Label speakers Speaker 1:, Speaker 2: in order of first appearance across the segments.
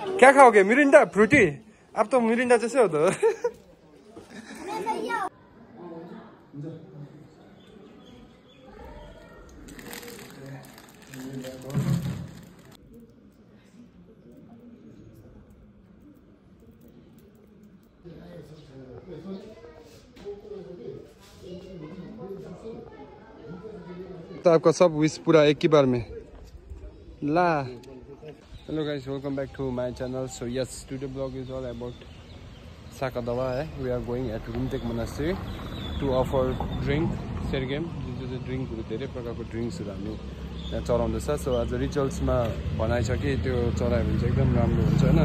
Speaker 1: क्या खाओगे? Mirinda, Frooti? अब तो मिरिंडा जैसे हो तो। तो आपका सब विश पूरा एक ही बार में ला। Hello guys, welcome back to my channel. So yes, today blog is all about Saka Dawa है। We are going at Rumtek monastery to offer drink Serkyem, जुन चाहिँ ड्रिङ्कहरू धेरै प्रकारको ड्रिङ्क्सहरू हामी यहाँ चलाउँदैछ। सो आज रिचुअल्समा भनाइ छ कि त्यो चलायो भने चाहिँ एकदम राम्रो हुन्छ होइन।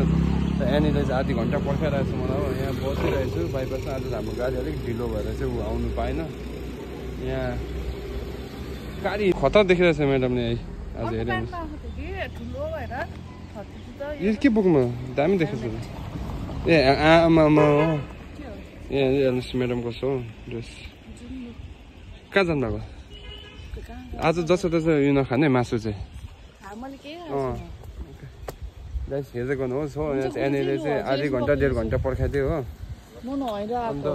Speaker 1: त यहाँनिर चाहिँ आधी घन्टा पर्खाइरहेको छु मलाई हो। यहाँ बसिरहेको छु बाइपासमा। आज हाम्रो गाडी अलिक ढिलो भएर चाहिँ ऊ आउनु पाएन। यहाँ गाडी खतरा देखिरहेछ म्याडमले आज हेर्नुहोस्। यो के बोकमा दामी देखेको छ। ए आमा हो। ए हेर्नुहोस् म्याडमको सो ड्रेस। कहाँ जानु भएको आज? जसो तसो यो नखाने मासु चाहिँ। गाइस हेर्दै गर्नुहोस् हो। यहाँ चाहिँ यहाँनिर चाहिँ आधी घन्टा 1.5 घन्टा पर्खाइदियो हो। अन्त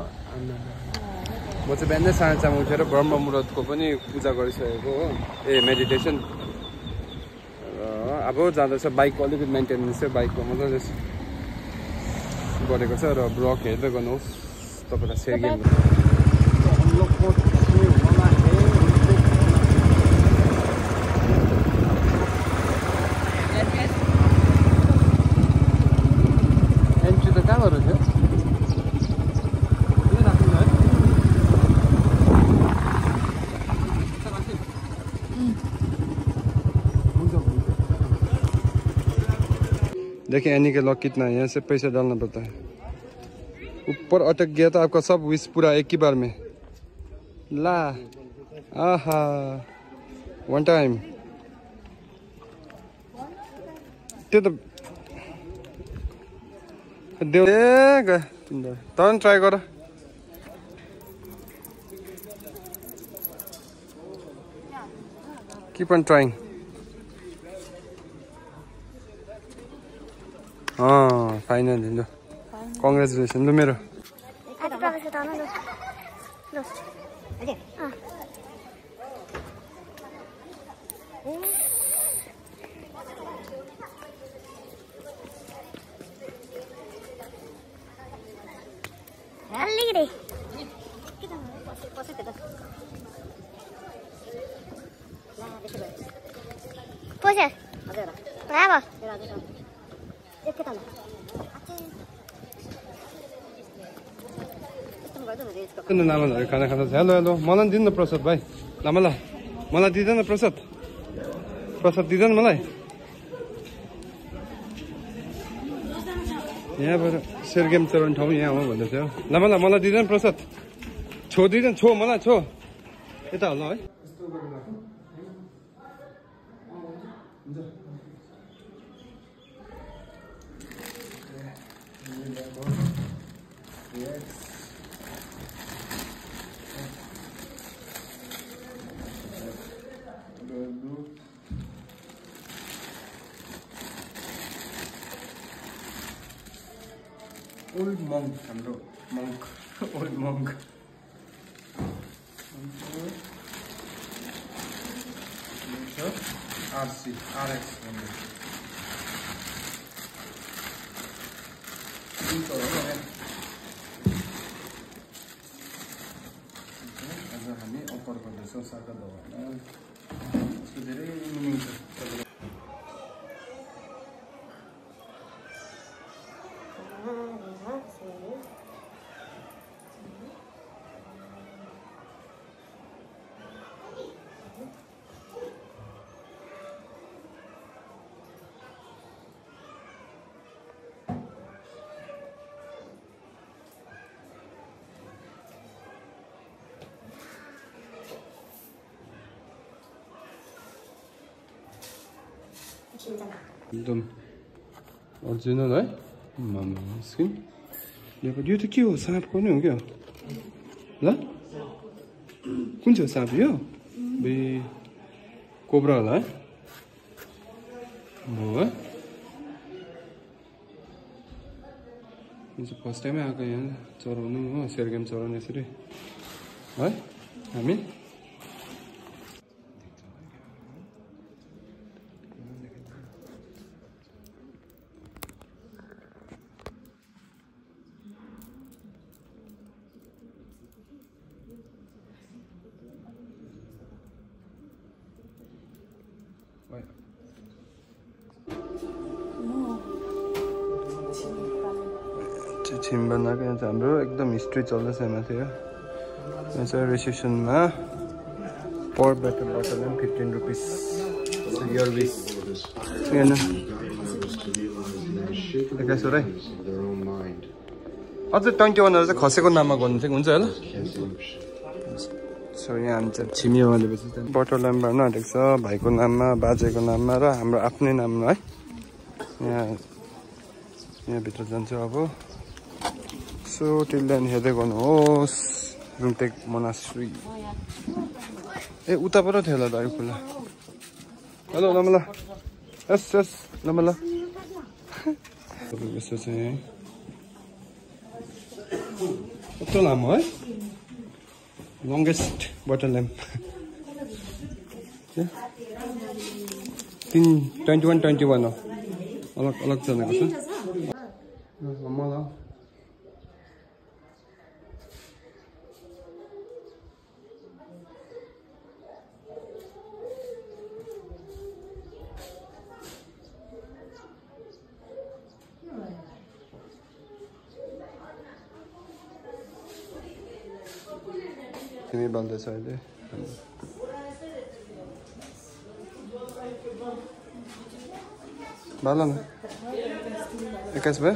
Speaker 1: म चाहिँ बिहानै 4:30 उठेर ब्रह्म मुहुर्तको पनि पूजा गरिसकेको हो। ए मेडिटेसन अब जाँदैछ। बाइकको अलिकति मेन्टेनेन्स चाहिँ बाइकको मजाले गरेको छ। र ब्लग हेर्दै गर्नुहोस् तपाईँलाई सेयर गेम। एन्ट्री त कहाँबाट थियो? देखिए यानी के लॉक कितना है। यहाँ से पैसा डालना पड़ता है। ऊपर अटक गया तो आपका सब विश पूरा एक ही बार में ला। आहा वन टाइम त्यो त देऊ। तँ ट्राई गर। Keep on trying. फाइनली ल कङ्ग्रेचुलेसन। ल मेरो नामलहरू खाना खाँदा छ। हेलो हेलो मलाई दिनु न प्रसाद भाइ। नामल मलाई दिँदैन प्रसाद? प्रसाद दिँदैन मलाई? यहाँबाट सेरगेम चलाउने ठाउँ यहाँ हो भन्दै थियो। नामल मलाई दिँदैन प्रसाद? छो दिँदैन? छो मलाई छो यता होला है। ओल्ड मङ्क हाम्रो monk old monk RC RX आज हामी अफर गर्दैछौँ साका दवाईमा। यसको धेरै मिनिङ छ। एकदम ओरिजिनल है मामा स्किन। यो त के हो? साँपको नै हो क्या? ल कुन चाहिँ साँप यो? बे कोब्रा होला है? हो फर्स्ट टाइमै आएको यहाँ चराउनु हो सेरगेम चराउनु यसरी है हामी छिम्बानाको यहाँ चाहिँ हाम्रो एकदम हिस्ट्री चल्दैछ माथि हो यहाँ चाहिँ रिसेप्सनमा पर ब्याटर बोटल 15 रुपिस यर विस हेर्नु एक्काइस है अझ 21 चाहिँ खसेको नाममा गर्नु चाहिँ हुन्छ होला सो यहाँ हामी चाहिँ छिमी भनेपछि बटर ल्याम्प भर्न आँटेको छ भाइको नाममा बाजेको नाममा र हाम्रो आफ्नै नाममा है यहाँभित्र जान्छु अब सो टिल देन हेर्दै गर्नुहोस् रुमटेक मोनास्ट्री ए उता पो थियो होला दाइ खुला हेलो लमला यस यस लमला यस्तो चाहिँ कस्तो लामो है लङ्गेस्ट बटर ल्याम्प 21 हो अलग अलग चलेको छ मलाई तिमी बाल्दैछ अहिले बाल न 21 भयो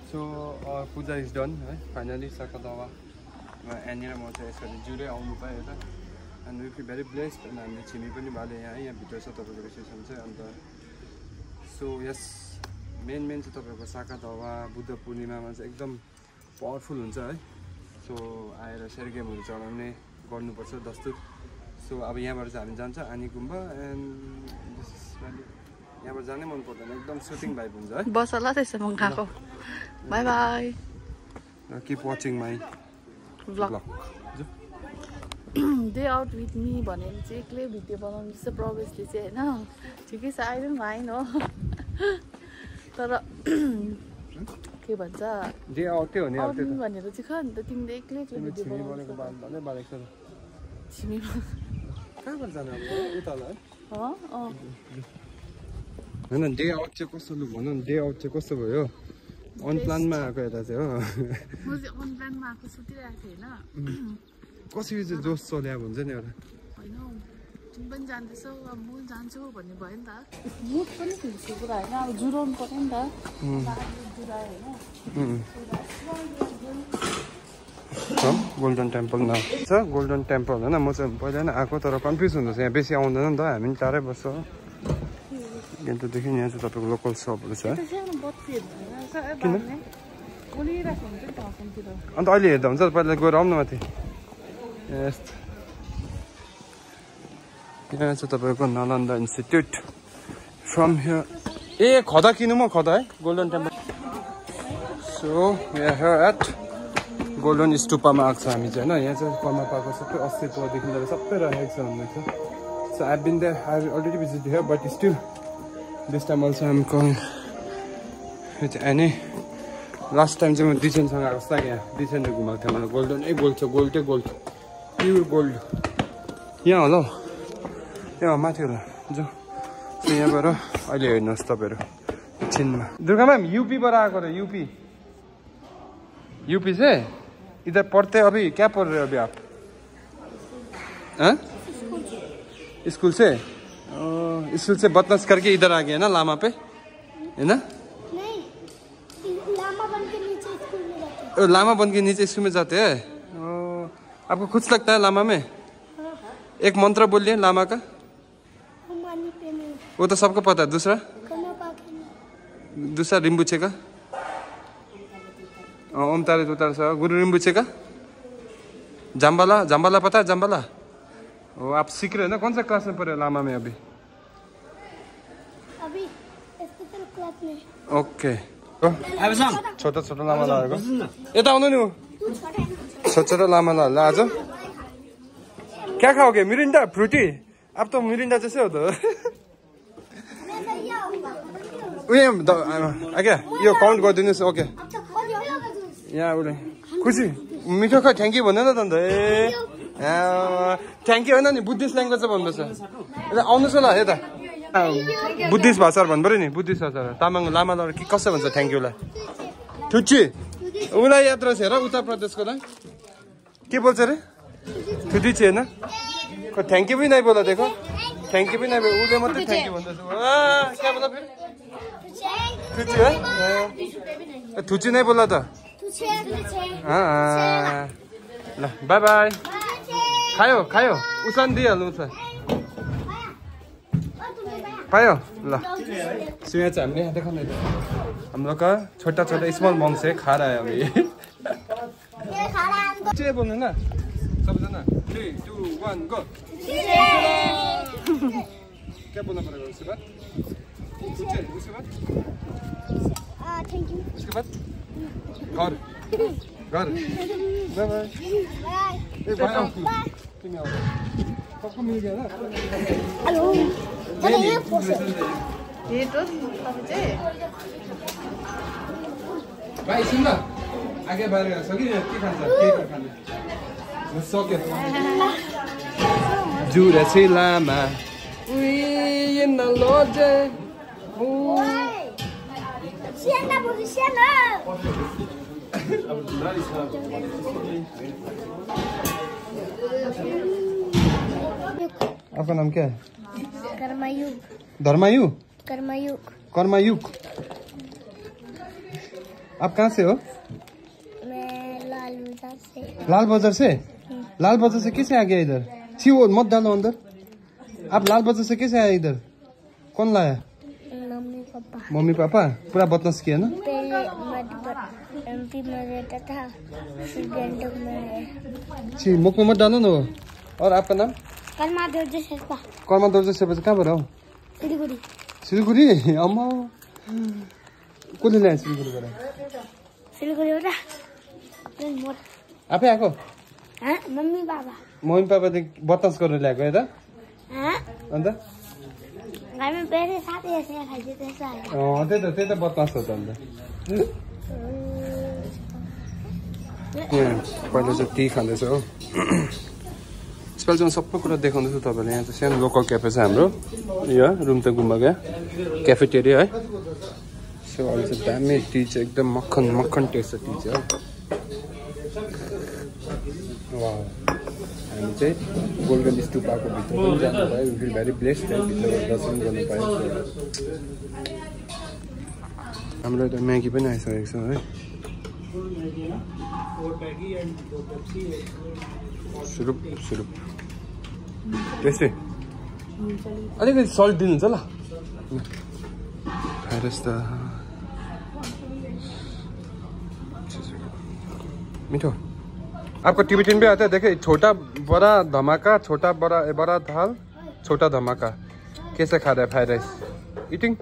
Speaker 1: So our puja is done, right? Finally, Sakadawa. And here I'm also Jure Aumupa, and we feel very blessed. And I'm the Chimipani Balaya and because of the reception. So yes, main Sakadawa, Buddha Purnima was एकदम powerful हुन्छ है. So आएर सेरगेम हुन्छ भने गर्नुपर्छ दस्तुर. So अब यहाँबाट चाहिँ हामी जान्छ आनी गुम्बा and यहाँबाट जानै मन पर्दैन एकदम सुटिङ भाइब हुन्छ है.
Speaker 2: बस ल त्यसो म खाको. Bye bye.
Speaker 1: Keep watching my vlog.
Speaker 2: Day out with me भनेर चाहिँ एक्लै भिडियो बनाउनु चाहिँ प्रवेशले चाहिँ हैन. ठिकै छ I don't mind हो. तर के भन्छ
Speaker 1: डे आउट हो नि अब त्यो
Speaker 2: भनेर चाहिँ खा नि त तिमीले एक्लै भिडियो बनाउनु
Speaker 1: बाल्दै बालेको छ.
Speaker 2: छिमी
Speaker 1: कहाँबाट जानु अब उतालाई हैन डे आउट चाहिँ कस्तो लु भन न डे आउट चाहिँ कस्तो भयो अन प्लानमा आएको यता चाहिँ हो
Speaker 2: म चाहिँ अन प्लानमा आएको सुतिरहेको थिएँ हैन
Speaker 1: कसरी चाहिँ जोस चल्या भन्छ नि एउटा
Speaker 2: हैन तिमी पनि जान्दैछौ अब म जान्छु भन्ने भयो नि त मुड पनि खुसी कुरा हैन अब जुराउनु पर्यो नि त जुरायो हैन
Speaker 1: गोल्डन टेम्पल न छ गोल्डन टेम्पल हैन म चाहिँ पहिला नै आएको तर कन्फ्युज हुन्छ यहाँ बेसी आउँदैन नि त हामी पनि टाढै बस्छ गेन्तोकदेखि यहाँ चाहिँ तपाईँको लोकल सपहरू छ अन्त अहिले हेर्दा हुन्छ पहिला गएर आउनु माथि यस्तो यहाँ चाहिँ तपाईँको नालन्दा इन्स्टिट्युट फ्रम हियर ए खदा किनौँ म खदा है गोल्डन टेम्पल सो यहाँ हियर एट गोल्डन स्टुपामा आएको छ हामी चाहिँ होइन यहाँ चाहिँ कर्मापाको सबै अस्तित्वदेखि लिएर सबै राखेको छ भन्दैछ so I been there I already visit here but still this time also am coming with any last time चाहिँ म डिसेनसँग आएको जस्तो यहाँ डिसेनले घुमाएको थिएँ मलाई गोल्डन गोल्ड छ गोल्डै गोल्ड प्युर गोल्ड यहाँ होला हौ यहाँ माथि होला जो यहाँबाट अहिले हेर्नुहोस् तपाईँहरू एकछिनमा दुर्गा म्याम यूपीबाट आएको र यूपी से इधर पढ़ते अभी क्या पढ़ रहे हो अभी आप स्कूल से बदमाश करके इधर आ गए ना लामा पे है ना
Speaker 3: नहीं लामा बन के नीचे स्कूल में जाते हैं
Speaker 1: लामा बन के नीचे स्कूल में जाते हैं आपको खुश लगता है लामा में? एक मंत्र बोलिए लामा का। वो तो सबको पता है। दूसरा रिम्बुचे का? ओम तारे तुतारे सा। गुरु रिम्बुचे का? जाम्बाला पता है? जाम्बाला वो आप सीख रहे हैं ना? कौन सा क्लास में पढ़े लामा में अभी? क्लास में। ओके। छोटा लामा लागेको यता आउनु नि। छोटा लामा ला आज क्या खाओगे? Mirinda Frooti? अब तो मिरिंडा जैसे हो तो। क्या यो काउन्ट गरिदिनुहोस्। ओके यहाँ उसले खुसी मिठो खा थ्याङ्क यू भन्नु न त अन्त। ए थ्याङ्क यू होइन नि बुद्धिस्ट ल्याङ्ग्वेज चाहिँ भन्दैछ। आउनुहोस् होला यता बुद्धिस्ट भाषा भन्नु पऱ्यो नि। बुद्धिस्ट भाषा तामाङ लामा के कसो भन्छ थ्याङ्क युलाई? ठुच्ची उसलाई याद रहेछ हेर उत्तर प्रदेशकोलाई के बोल्छ अरे? ठुटी होइन थ्याङ्क यू पनि नै बोला देखो। थ्याङ्क यू पनि नै उसले मात्रै थ्याङ्क यू भन्दैछ। क्या बोला फेरि? ठुच्ची है ठुच्ची नै बोला त। ल बाई बाई। खायो उसलाई दिइहाल्नु उसलाई पायो ल। सुया चाहिँ हामीले यहाँ देखाउने हम लोग का छोटा स्मॉल मॉम से खा रहा है अभी। बोलना ना सबजना 3, 2, 1 गो। क्या बोलना पड़ेगा उसके बाद? उसके बाद थैंक यू। उसके बाद घर बाय बाय। सबको मिल गया ना? हेलो ये तो भाइ सुन न आगे बाहिर सकिन के खान्छ के खाने सक्यो जुरे सिलामा उइ न लोजे सियाना बोली सियाना। आपका नाम क्या है? कर्मायुग। आप कहाँ से हो?
Speaker 3: मैं
Speaker 1: लाल बाजार से। लाल बाजार से कैसे आ गया इधर? छी वो मत डालो अंदर। आप लाल बाजार से कैसे आए इधर? कौन लाया? मम्मी पापा पूरा बदमाश किया ना?
Speaker 3: MP में रहता था गंडक में।
Speaker 1: छी मुख में मत डालो ना। और आपका नाम?
Speaker 3: कर्मा दोर्जे शेर्पा
Speaker 1: कहाँ पर हो? सिलगढी अम्मा कसले ल्याए सिलगढीबाट? आफै आएको?
Speaker 3: मम्मी
Speaker 1: पापा बतास गर्न ल्याएको है त? अन्त त्यही त बतास हो त अन्त। पहिला चाहिँ टी खाँदैछ हो। यसपालि चाहिँ सबै कुरा देखाउँदैछु तपाईँलाई। यहाँ चाहिँ सानो लोकल क्याफे छ हाम्रो यहाँ रुम्ते गुम्बाको क्याफेटेरिया है। सो अहिले चाहिँ दामी टी चाहिँ एकदम मक्खन टेस्ट छ टी चाहिँ हो। हामी चाहिँ गोल्डन स्तूपाको भित्र पनि जानु पायो। वी फिल भेरी ब्लेस्ड भित्र दर्शन गर्नु पायो। हाम्रो त म्यागी पनि आइसकेको छ है। सुरुप टेस्टी अलिकति सल्ट दिनुहुन्छ ल। खाइरस् त मीठो। आपको टिबेटन भी आता है देखे? छोटा बड़ा धमाका, छोटा बड़ा थाल, छोटा धमाका। कैसे खा रहा है फ्राइड राइस? ईटिंग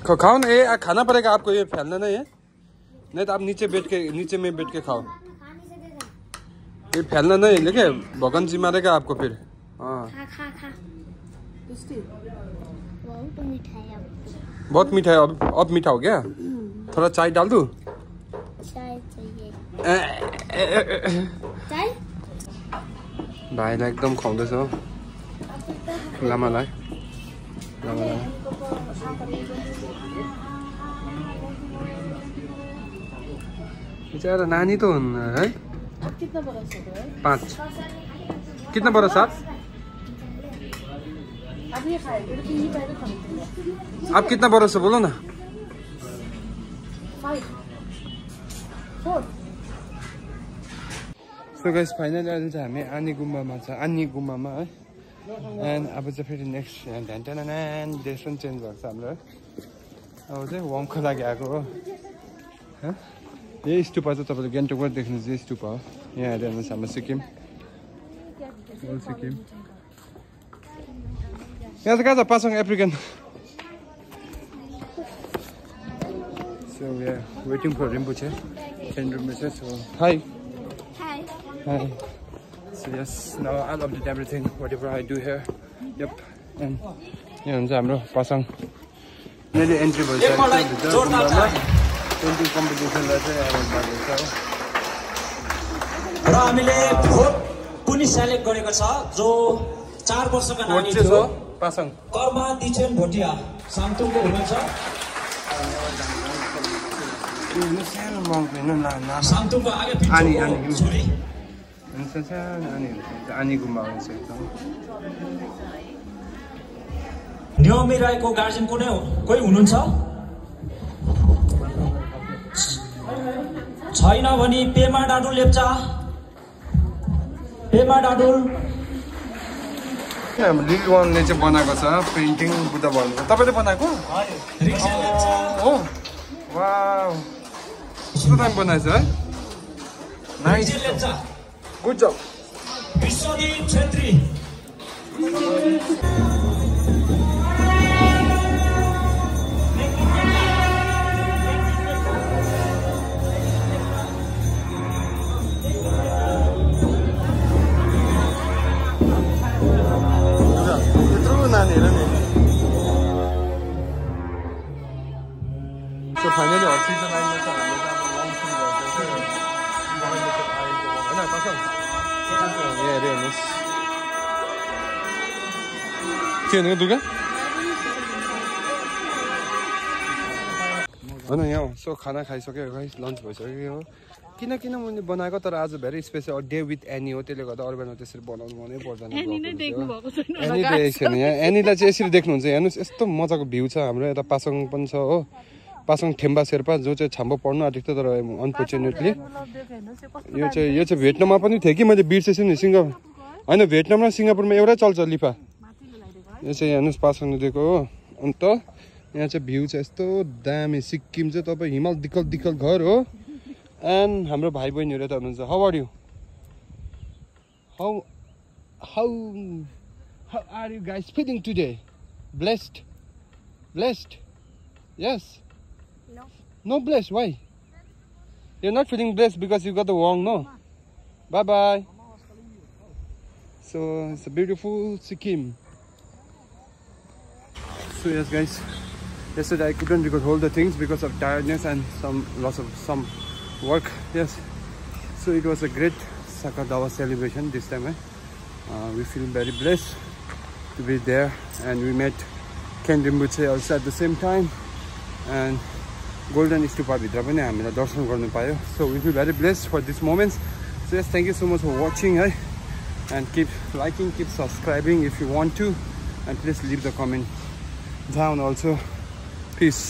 Speaker 1: खाओ ना। ये खाना पड़ेगा आपको, ये फैलना नहीं है। नहीं तो आप नीचे में बैठ के खाओ। ये फैलना नहीं लेके भगवान जी मारेगा आपको फिर। हाँ बहुत मीठा है। अब मीठा हो गया। थोड़ा चाय डाल दूं?
Speaker 3: चाय चाहिए।
Speaker 1: भाइलाई एकदम खुवाउँदैछ हो लामालाई। बेचारा नानी तो हुन्न है।
Speaker 2: कितना बड़ा है?
Speaker 1: 5। कितना बड़ा 7?
Speaker 2: अब ये खाएगा लेकिन ये पहले खाएगा।
Speaker 1: आप कितना बड़ा से बोलो ना?
Speaker 2: 5
Speaker 1: So guys, finally अहिले चाहिँ हामी आनी गुम्बामा छ, आनी गुम्बामा है। एन्ड अब चाहिँ फेरि नेक्स्ट डेस्टिनेसन चेन्ज भएको छ हाम्रो है। अब चाहिँ वामको लागि आएको हो। यही स्तुपा चाहिँ तपाईँले गान्तोकबाट देख्नुहुन्छ, यही स्तुपा हो। यहाँ हेर्दै हेर्नुहोस् हाम्रो सिक्किम, सिक्किम। यहाँ चाहिँ कहाँ छ Pasang African. So we are waiting for Rinpoche. So hi. Hi. So yes, now I loved everything, whatever I do here. Yep. And here is our pasang. Nearly entry was painting competition.
Speaker 4: र हामीले vote पनि select गरेको छ जो 4 वर्षका नानी थियो
Speaker 1: पासाङ
Speaker 4: कर्मा दिछेन भोटिया सामतुङको हुनुहुन्छ सामतुङको आगे पिछे छोरी
Speaker 1: आनी गुम्बा हुन्छ एकदम
Speaker 4: न्योमी राईको गार्जियन कोही हुनुहुन्छ छैन भनी पेमा डाडु लेप्चा पेमा डाडुल
Speaker 1: लिल वानले चाहिँ बनाएको छ पेन्टिङ बुद्ध भगवानको। तपाईले बनाएको हो? वाउ, कस्तो दामी बनाएछ है। Nice, good job.
Speaker 4: Bishwadeep Chhetri
Speaker 1: So finally our season 9 में था हमने जहाँ long trip है ना पासा ये रेनस क्या नहीं दुर्गा है ना यहाँ so खाना खाइसक्यो गाइस लन्च भइसक्यो किन मैले बनाएको तर आज very special day with any हो त्यसले गर्दा अरू बेला त्यसरी बनाउनु मनै पर्दैन
Speaker 2: एनी नै देख्नु भएको छैन
Speaker 1: एनी देखेन यहाँ एनीलाई चाहिँ यसरी देख्नुहुन्छ हेर्नुस् यस्तो मजाको भ्यू छ हाम्रो यता पासाङ पनि छ हो पासाङ थेम्बा शेर्पा जो चाहिँ छाम्बो पढ्नु आँटेको थियो तर अनफर्चुनेटली यो चाहिँ भियतनाममा पनि थियो कि मैले बिर्सेछु नि सिङ्गापुर होइन भियतनाम र सिङ्गापुरमा एउटै चल्छ लिफा यो चाहिँ हेर्नुहोस् पासाङले दिएको हो अन्त यहाँ चाहिँ भ्यू चाहिँ यस्तो दामी सिक्किम चाहिँ तपाईँ हिमाल दिक्कल दिक्कल घर हो एन्ड हाम्रो भाइ बहिनीहरू यता हुनुहुन्छ how are you how are you guys feeling today? Blessed yes no blessed why you're not feeling blessed because you got the wrong no bye bye so it's a beautiful Sikkim so yes guys yesterday I couldn't record all the things because of tiredness and lots of work yes so it was a great Saka Dawa celebration this time we feel very blessed to be there and we met Ken Rinpoche also at the same time and Golden Stupa भित्र पनि हामीलाई दर्शन गर्न पायो so we feel very blessed for this moments so yes thank you so much for watching and keep liking keep subscribing if you want to and please leave the comment down also peace